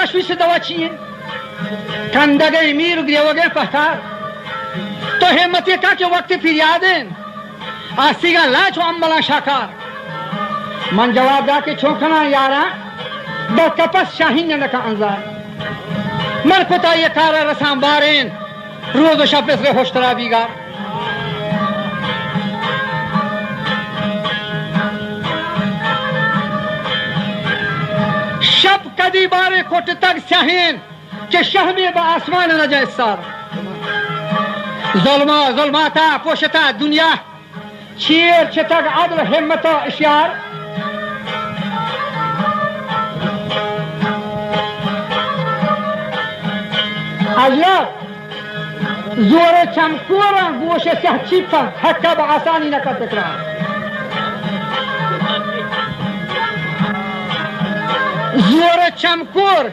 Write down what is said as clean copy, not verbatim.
تشویش دوا چیه کندگه میر گریوگه پختار تو همتی کا که وقت فریادن آسیگا لاچ و عملا شاکار من جواب دا که چونکنا یارا با کپس شاهین نکا انزار من کتا یہ کارا رسان بارین روز و شب مثل خوشترا بیگار شب کدی بارے کٹ تک سہین کہ شہمی با آسمان نجائز سار ظلماتا پوشتا دنیا چیر چتک عدل همتا اشیار اجلا زور چمکورا گوش سیاه چیپا حکا با آسانی نکا تکرار زور چمکور